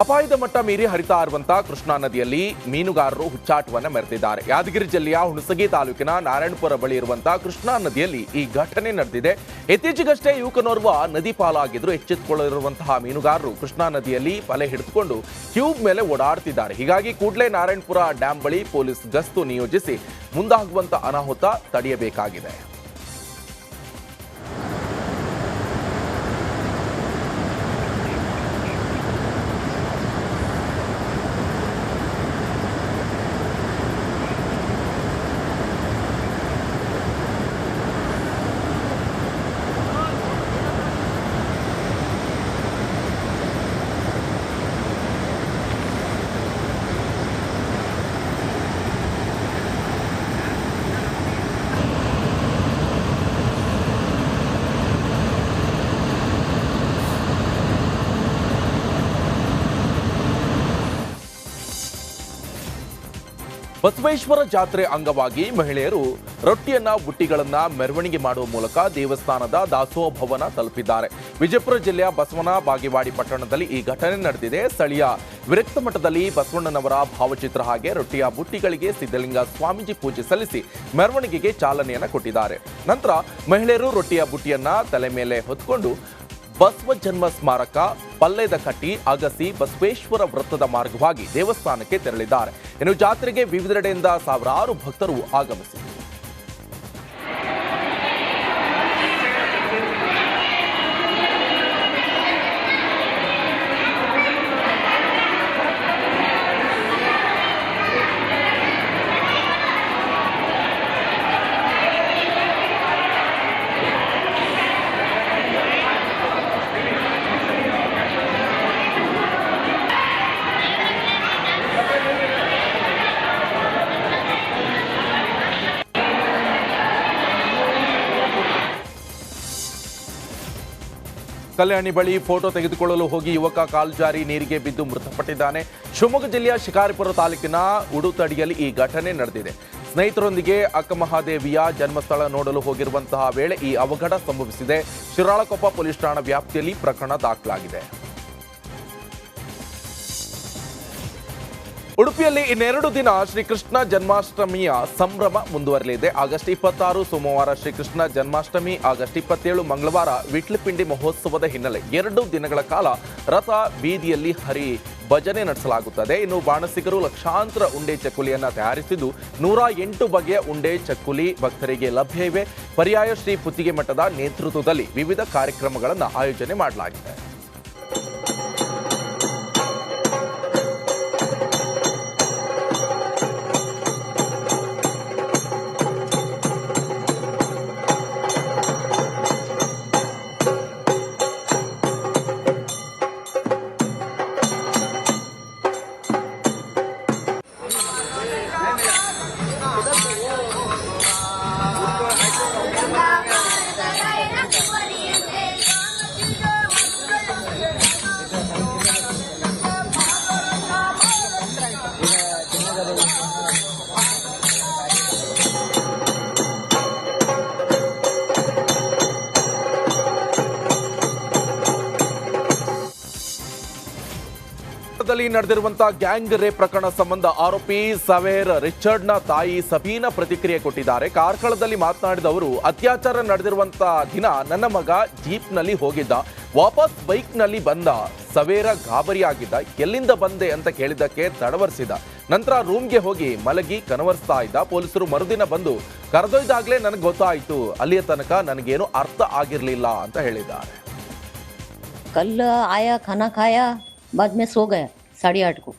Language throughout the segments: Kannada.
ಅಪಾಯದ ಮಟ್ಟ ಮೀರಿ ಹರಿತಾ ಇರುವಂತಹ ಕೃಷ್ಣಾ ನದಿಯಲ್ಲಿ ಮೀನುಗಾರರು ಹುಚ್ಚಾಟವನ್ನ ಮೆರೆದಿದ್ದಾರೆ. ಯಾದಗಿರಿ ಜಿಲ್ಲೆಯ ಹುಣಸಗಿ ತಾಲೂಕಿನ ನಾರಾಯಣಪುರ ಬಳಿ ಇರುವಂತಹ ಕೃಷ್ಣಾ ನದಿಯಲ್ಲಿ ಈ ಘಟನೆ ನಡೆದಿದೆ. ಇತ್ತೀಚೆಗಷ್ಟೇ ಯುವಕನೋರ್ವ ನದಿ ಪಾಲಾಗಿದ್ರು. ಎಚ್ಚೆತ್ತುಕೊಳ್ಳಿರುವಂತಹ ಮೀನುಗಾರರು ಕೃಷ್ಣಾ ನದಿಯಲ್ಲಿ ಬಲೆ ಹಿಡಿದುಕೊಂಡು ಟ್ಯೂಬ್ ಮೇಲೆ ಓಡಾಡ್ತಿದ್ದಾರೆ. ಹೀಗಾಗಿ ಕೂಡಲೇ ನಾರಾಯಣಪುರ ಡ್ಯಾಂ ಬಳಿ ಪೊಲೀಸ್ ಗಸ್ತು ನಿಯೋಜಿಸಿ ಮುಂದಾಗುವಂತ ಅನಾಹುತ ತಡೆಯಬೇಕಾಗಿದೆ. ಬಸವೇಶ್ವರ ಜಾತ್ರೆ ಅಂಗವಾಗಿ ಮಹಿಳೆಯರು ರೊಟ್ಟಿಯನ್ನ ಬುಟ್ಟಿಗಳನ್ನ ಮೆರವಣಿಗೆ ಮಾಡುವ ಮೂಲಕ ದೇವಸ್ಥಾನದ ದಾಸೋಹ ಭವನ ತಲುಪಿದ್ದಾರೆ. ವಿಜಯಪುರ ಜಿಲ್ಲೆಯ ಬಸವನ ಬಾಗೇವಾಡಿ ಪಟ್ಟಣದಲ್ಲಿ ಈ ಘಟನೆ ನಡೆದಿದೆ. ಸ್ಥಳೀಯ ವಿರಕ್ತ ಮಠದಲ್ಲಿ ಬಸವಣ್ಣನವರ ಭಾವಚಿತ್ರ ಹಾಗೆ ರೊಟ್ಟಿಯ ಬುಟ್ಟಿಗಳಿಗೆ ಸಿದ್ದಲಿಂಗ ಸ್ವಾಮೀಜಿ ಪೂಜೆ ಸಲ್ಲಿಸಿ ಮೆರವಣಿಗೆಗೆ ಚಾಲನೆಯನ್ನ ಕೊಟ್ಟಿದ್ದಾರೆ. ನಂತರ ಮಹಿಳೆಯರು ರೊಟ್ಟಿಯ ಬುಟ್ಟಿಯನ್ನ ತಲೆ ಮೇಲೆ ಹೊತ್ತುಕೊಂಡು ಬಸವ ಜನ್ಮ ಸ್ಮಾರಕ, ಪಲ್ಲೆದಕಟ್ಟಿ, ಅಗಸಿ, ಬಸವೇಶ್ವರ ವೃತ್ತದ ಮಾರ್ಗವಾಗಿ ದೇವಸ್ಥಾನಕ್ಕೆ ತೆರಳಿದ್ದಾರೆ. ಇನ್ನು ಜಾತ್ರೆಗೆ ವಿವಿಧೆಡೆಯಿಂದ ಸಾವಿರಾರು ಭಕ್ತರು ಆಗಮಿಸಿದರು. ಕಲ್ಯಾಣಿ ಬಳಿ ಫೋಟೋ ತೆಗೆದುಕೊಳ್ಳಲು ಹೋಗಿ ಯುವಕ ಕಾಲ್ಜಾರಿ ನೀರಿಗೆ ಬಿದ್ದು ಮೃತಪಟ್ಟಿದ್ದಾನೆ. ಶಿವಮೊಗ್ಗ ಜಿಲ್ಲೆಯ ಶಿಕಾರಿಪುರ ತಾಲೂಕಿನ ಉಡುತಡಿಯಲ್ಲಿ ಈ ಘಟನೆ ನಡೆದಿದೆ. ಸ್ನೇಹಿತರೊಂದಿಗೆ ಅಕ್ಕಮಹಾದೇವಿಯ ಜನ್ಮಸ್ಥಳ ನೋಡಲು ಹೋಗಿರುವಂತಹ ವೇಳೆ ಈ ಅವಘಡ ಸಂಭವಿಸಿದೆ. ಶಿರಾಳಕೊಪ್ಪ ಪೊಲೀಸ್ ಠಾಣಾ ವ್ಯಾಪ್ತಿಯಲ್ಲಿ ಪ್ರಕರಣ ದಾಖಲಾಗಿದೆ. ಉಡುಪಿಯಲ್ಲಿ ಇನ್ನೆರಡು ದಿನ ಶ್ರೀಕೃಷ್ಣ ಜನ್ಮಾಷ್ಟಮಿಯ ಸಂಭ್ರಮ ಮುಂದುವರಲಿದೆ. ಆಗಸ್ಟ್ 26 ಸೋಮವಾರ ಶ್ರೀಕೃಷ್ಣ ಜನ್ಮಾಷ್ಟಮಿ, ಆಗಸ್ಟ್ 27 ಮಂಗಳವಾರ ವಿಟ್ಲಪಿಂಡಿ ಮಹೋತ್ಸವದ ಹಿನ್ನೆಲೆ 2 ದಿನಗಳ ಕಾಲ ರಥ ಬೀದಿಯಲ್ಲಿ ಹರಿ ಭಜನೆ ನಡೆಸಲಾಗುತ್ತದೆ. ಇನ್ನು ಬಾಣಸಿಗರು ಲಕ್ಷಾಂತರ ಉಂಡೆ ಚಕ್ಕುಲಿಯನ್ನು ತಯಾರಿಸಿದ್ದು 108 ಬಗೆಯ ಉಂಡೆ ಚಕ್ಕುಲಿ ಭಕ್ತರಿಗೆ ಲಭ್ಯ ಇವೆ. ಪರ್ಯಾಯ ಶ್ರೀ ಪುತ್ತಿಗೆ ಮಠದ ನೇತೃತ್ವದಲ್ಲಿ ವಿವಿಧ ಕಾರ್ಯಕ್ರಮಗಳನ್ನು ಆಯೋಜನೆ ಮಾಡಲಾಗಿದೆ. ನಡೆದಿರುವಂತಹ ಗ್ಯಾಂಗ್ ರೇಪ್ ಪ್ರಕರಣ ಸಂಬಂಧ ಆರೋಪಿ ಸವೇರ್ ರಿಚರ್ಡ್ನ ತಾಯಿ ಸಬೀನಾ ಪ್ರತಿಕ್ರಿಯೆ ಕೊಟ್ಟಿದ್ದಾರೆ. ಕಾರ್ಕಳದಲ್ಲಿ ಮಾತನಾಡಿದ ಅವರು, ಅತ್ಯಾಚಾರ ನಡೆದಿರುವಂತಹ ದಿನ ನನ್ನ ಮಗ ಜೀಪ್ನಲ್ಲಿ ಹೋಗಿದ್ದ, ವಾಪಸ್ ಬೈಕ್ನಲ್ಲಿ ಬಂದ. ಸವೇರ ಗಾಬರಿಯಾಗಿದ್ದ. ಎಲ್ಲಿಂದ ಬಂದೆ ಅಂತ ಕೇಳಿದ್ದಕ್ಕೆ ತಡವರಿಸಿದ. ನಂತರ ರೂಮ್ಗೆ ಹೋಗಿ ಮಲಗಿ ಕನವರಿಸ್ತಾ ಇದ್ದ. ಪೊಲೀಸರು ಮರುದಿನ ಬಂದು ಕರೆದೊಯ್ದಾಗ್ಲೇ ನನಗೆ ಗೊತ್ತಾಯಿತು. ಅಲ್ಲಿಯ ತನಕ ನನಗೇನು ಅರ್ಥ ಆಗಿರಲಿಲ್ಲ ಅಂತ ಹೇಳಿದ್ದಾರೆ. ಕಲ್ ಆಯಾ ಖಾನಾ ಖಾಯಾ बाद में सो गया 8:30 को.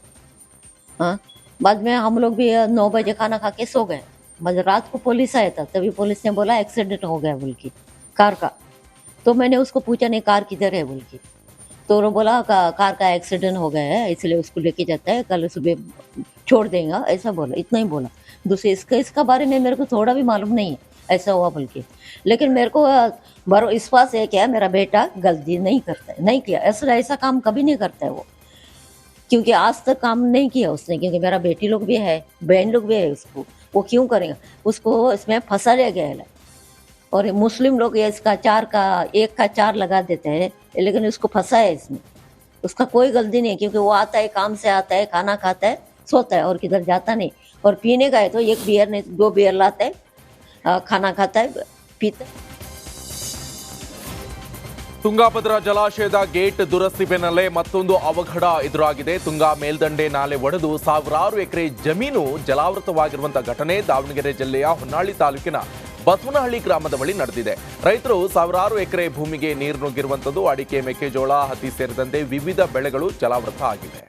हाँ, बाद में हम लोग भी 9 बजे खाना खा के सो गए. रात को पुलिस आया था, तभी पुलिस ने बोला एक्सीडेंट हो गया बोल के कार का. तो मैंने उसको पूछा नहीं कार किधर है बोल के, तो उन्होंने बोला कार का एक्सीडेंट हो गया है इसलिए उसको लेके जाता है, कल सुबह छोड़ देगा, ऐसा बोला. इतना ही बोला. दूसरे इसका बारे में मेरे को थोड़ा भी मालूम नहीं है ऐसा हुआ बोल के. लेकिन मेरे को विश्वास है क्या मेरा बेटा गलती नहीं करता है, नहीं किया ऐसा काम कभी नहीं करता है वो, क्योंकि आज तक काम नहीं किया उसने. क्योंकि मेरा बेटी लोग भी है, बहन लोग भी है, उसको वो क्यों करेगा, उसको इसमें फंसा लिया गया है. और मुस्लिम लोग ये इसका 1 का 4 लगा देते हैं, लेकिन उसको फंसा है इसमें. उसका कोई गलती नहीं है, क्योंकि वो आता है, काम से आता है, खाना खाता है, सोता है और किधर जाता नहीं। और पीने का है तो 1 बियर नहीं तो 2 बियर लाता है, खाना खाता है, पीता है। ತುಂಗಾಭದ್ರಾ ಜಲಾಶಯದ ಗೇಟ್ ದುರಸ್ತಿ ಬೆನ್ನಲ್ಲೇ ಮತ್ತೊಂದು ಅವಘಡ ಎದುರಾಗಿದೆ. ತುಂಗಾ ಮೇಲ್ದಂಡೆ ನಾಲೆ ಒಡೆದು ಸಾವಿರಾರು ಎಕರೆ ಜಮೀನು ಜಲಾವೃತವಾಗಿರುವಂತಹ ಘಟನೆ ದಾವಣಗೆರೆ ಜಿಲ್ಲೆಯ ಹೊನ್ನಾಳಿ ತಾಲೂಕಿನ ಬಸವನಹಳ್ಳಿ ಗ್ರಾಮದ ಬಳಿ ನಡೆದಿದೆ. ರೈತರು ಸಾವಿರಾರು ಎಕರೆ ಭೂಮಿಗೆ ನೀರು ನುಗ್ಗಿರುವಂಥದ್ದು. ಅಡಿಕೆ, ಮೆಕ್ಕೆಜೋಳ, ಹತ್ತಿ ಸೇರಿದಂತೆ ವಿವಿಧ ಬೆಳೆಗಳು ಜಲಾವೃತ ಆಗಿದೆ.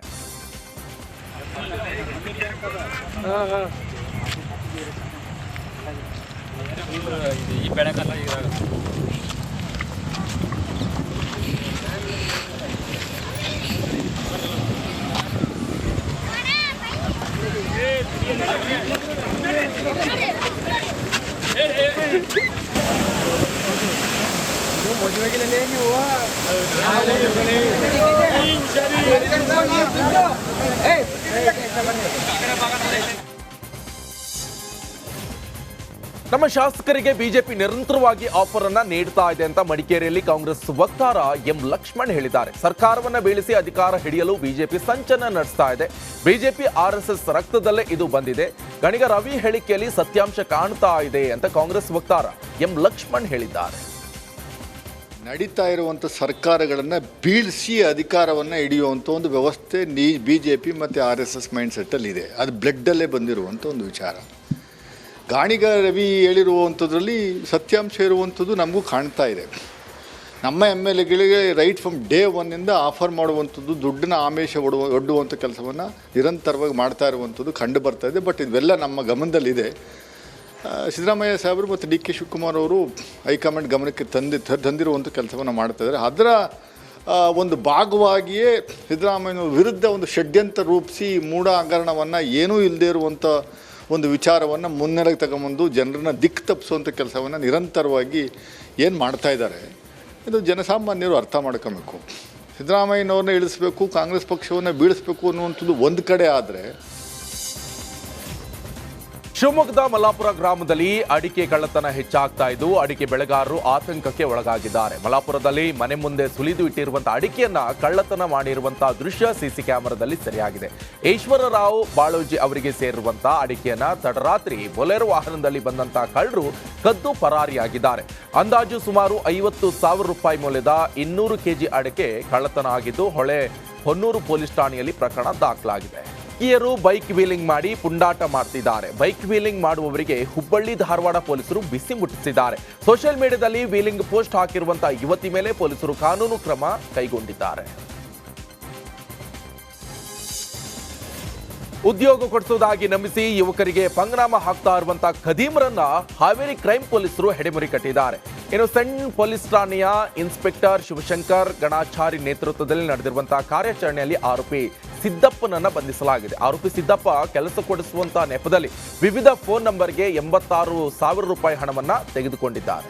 ನಮ್ಮ ಶಾಸಕರಿಗೆ ಬಿಜೆಪಿ ನಿರಂತರವಾಗಿ ಆಫರ್ ಅನ್ನ ನೀಡ್ತಾ ಇದೆ ಅಂತ ಮಡಿಕೇರಿಯಲ್ಲಿ ಕಾಂಗ್ರೆಸ್ ವಕ್ತಾರ ಎಂ ಲಕ್ಷ್ಮಣ್ ಹೇಳಿದ್ದಾರೆ. ಸರ್ಕಾರವನ್ನ ಬೀಳಿಸಿ ಅಧಿಕಾರ ಹಿಡಿಯಲು ಬಿಜೆಪಿ ಸಂಚನ ನಡೆಸ್ತಾ ಇದೆ. ಬಿಜೆಪಿ ಆರ್ಎಸ್ಎಸ್ ರಕ್ತದಲ್ಲೇ ಇದು ಬಂದಿದೆ. ಗಣಿಗ ರವಿ ಹೇಳಿಕೆಯಲ್ಲಿ ಸತ್ಯಾಂಶ ಕಾಣ್ತಾ ಇದೆ ಅಂತ ಕಾಂಗ್ರೆಸ್ ವಕ್ತಾರ ಎಂ ಲಕ್ಷ್ಮಣ್ ಹೇಳಿದ್ದಾರೆ. ನಡೀತಾ ಇರುವಂಥ ಸರ್ಕಾರಗಳನ್ನು ಬೀಳಿಸಿ ಅಧಿಕಾರವನ್ನು ಹಿಡಿಯುವಂಥ ಒಂದು ವ್ಯವಸ್ಥೆ BJP ಮತ್ತು RSS ಮೈಂಡ್ಸೆಟ್ಟಲ್ಲಿದೆ. ಅದು ಬ್ಲಡ್ಡಲ್ಲೇ ಬಂದಿರುವಂಥ ಒಂದು ವಿಚಾರ. ಗಾಣಿಗ ರವಿ ಹೇಳಿರುವಂಥದ್ರಲ್ಲಿ ಸತ್ಯಾಂಶ ಇರುವಂಥದ್ದು ನಮಗೂ ಕಾಣ್ತಾ ಇದೆ. ನಮ್ಮ MLAಗಳಿಗೆ ರೈಟ್ ಫ್ರಮ್ ಡೇ ಒನ್ನಿಂದ ಆಫರ್ ಮಾಡುವಂಥದ್ದು, ದುಡ್ಡನ್ನ ಆಮಿಷ ಒಡ್ಡುವಂಥ ಕೆಲಸವನ್ನು ನಿರಂತರವಾಗಿ ಮಾಡ್ತಾ ಇರುವಂಥದ್ದು ಕಂಡು ಬರ್ತಾ ಇದೆ. ಬಟ್ ಇವೆಲ್ಲ ನಮ್ಮ ಗಮನದಲ್ಲಿದೆ. ಸಿದ್ದರಾಮಯ್ಯ ಸಾಹೇಬರು ಮತ್ತು DK ಶಿವಕುಮಾರ್ ಅವರು ಹೈಕಮಾಂಡ್ ಗಮನಕ್ಕೆ ತಂದಿರುವಂಥ ಕೆಲಸವನ್ನು ಮಾಡ್ತಾ ಇದ್ದಾರೆ. ಅದರ ಒಂದು ಭಾಗವಾಗಿಯೇ ಸಿದ್ದರಾಮಯ್ಯನವ್ರ ವಿರುದ್ಧ ಒಂದು ಷಡ್ಯಂತ್ರ ರೂಪಿಸಿ ಮೂಢ ಹಗರಣವನ್ನು ಏನೂ ಇಲ್ಲದೇ ಇರುವಂಥ ಒಂದು ವಿಚಾರವನ್ನು ಮುನ್ನೆಲೆಗೆ ತಗೊಂಬಂದು ಜನರನ್ನ ದಿಕ್ಕು ತಪ್ಪಿಸುವಂಥ ಕೆಲಸವನ್ನು ನಿರಂತರವಾಗಿ ಏನು ಮಾಡ್ತಾ ಇದ್ದಾರೆ, ಇದು ಜನಸಾಮಾನ್ಯರು ಅರ್ಥ ಮಾಡ್ಕೊಬೇಕು. ಸಿದ್ದರಾಮಯ್ಯನವ್ರನ್ನ ಇಳಿಸ್ಬೇಕು, ಕಾಂಗ್ರೆಸ್ ಪಕ್ಷವನ್ನು ಬೀಳಿಸ್ಬೇಕು ಅನ್ನುವಂಥದ್ದು ಒಂದು ಕಡೆ ಆದರೆ, ಶಿವಮೊಗ್ಗದ ಮಲ್ಲಾಪುರ ಗ್ರಾಮದಲ್ಲಿ ಅಡಿಕೆ ಕಳ್ಳತನ ಹೆಚ್ಚಾಗ್ತಾ ಇದ್ದು ಅಡಿಕೆ ಬೆಳೆಗಾರರು ಆತಂಕಕ್ಕೆ ಒಳಗಾಗಿದ್ದಾರೆ. ಮಲ್ಲಾಪುರದಲ್ಲಿ ಮನೆ ಮುಂದೆ ಸುಲಿದು ಇಟ್ಟಿರುವಂತಹ ಅಡಿಕೆಯನ್ನ ಕಳ್ಳತನ ಮಾಡಿರುವಂತಹ ದೃಶ್ಯ ಸಿಸಿ ಕ್ಯಾಮೆರಾದಲ್ಲಿ ಸೆರೆಯಾಗಿದೆ. ಈಶ್ವರರಾವ್ ಬಾಳೋಜಿ ಅವರಿಗೆ ಸೇರಿರುವಂತಹ ಅಡಿಕೆಯನ್ನ ತಡರಾತ್ರಿ ಬೊಲೆರೋ ವಾಹನದಲ್ಲಿ ಬಂದಂತಹ ಕಳ್ಳರು ಕದ್ದು ಪರಾರಿಯಾಗಿದ್ದಾರೆ. ಅಂದಾಜು ಸುಮಾರು 50,000 ರೂಪಾಯಿ ಮೌಲ್ಯದ 200 ಕೆಜಿ ಅಡಿಕೆ ಕಳ್ಳತನ ಆಗಿದ್ದು ಹೊನ್ನೂರು ಪೊಲೀಸ್ ಠಾಣೆಯಲ್ಲಿ ಪ್ರಕರಣ ದಾಖಲಾಗಿದೆ. ಯುವಕಿಯರು ಬೈಕ್ ವೀಲಿಂಗ್ ಮಾಡಿ ಪುಂಡಾಟ ಮಾಡ್ತಿದ್ದಾರೆ. ಬೈಕ್ ವೀಲಿಂಗ್ ಮಾಡುವವರಿಗೆ ಹುಬ್ಬಳ್ಳಿ ಧಾರವಾಡ ಪೊಲೀಸರು ಬಿಸಿ ಮುಟ್ಟಿಸಿದ್ದಾರೆ. ಸೋಷಿಯಲ್ ಮೀಡಿಯಾದಲ್ಲಿ ವೀಲಿಂಗ್ ಪೋಸ್ಟ್ ಹಾಕಿರುವಂತಹ ಯುವತಿ ಮೇಲೆ ಪೊಲೀಸರು ಕಾನೂನು ಕ್ರಮ ಕೈಗೊಂಡಿದ್ದಾರೆ. ಉದ್ಯೋಗ ಕೊಡಿಸುವುದಾಗಿ ನಂಬಿಸಿ ಯುವಕರಿಗೆ ಪಂಗನಾಮ ಹಾಕ್ತಾ ಇರುವಂತಹ ಖದೀಮರನ್ನ ಹಾವೇರಿ ಕ್ರೈಂ ಪೊಲೀಸರು ಹೆಡೆಮುರಿ ಕಟ್ಟಿದ್ದಾರೆ. ಇನ್ನು ಸಣ್ಣ ಪೊಲೀಸ್ ಠಾಣೆಯ ಇನ್ಸ್ಪೆಕ್ಟರ್ ಶಿವಶಂಕರ್ ಗಣಾಚಾರಿ ನೇತೃತ್ವದಲ್ಲಿ ನಡೆದಿರುವಂತಹ ಕಾರ್ಯಾಚರಣೆಯಲ್ಲಿ ಆರೋಪಿ ಸಿದ್ದಪ್ಪನನ್ನ ಬಂಧಿಸಲಾಗಿದೆ. ಆರೋಪಿ ಸಿದ್ದಪ್ಪ ಕೆಲಸ ಕೊಡಿಸುವಂತಹ ನೆಪದಲ್ಲಿ ವಿವಿಧ ಫೋನ್ ನಂಬರ್ಗೆ 86,000 ರೂಪಾಯಿ ಹಣವನ್ನ ತೆಗೆದುಕೊಂಡಿದ್ದಾರೆ.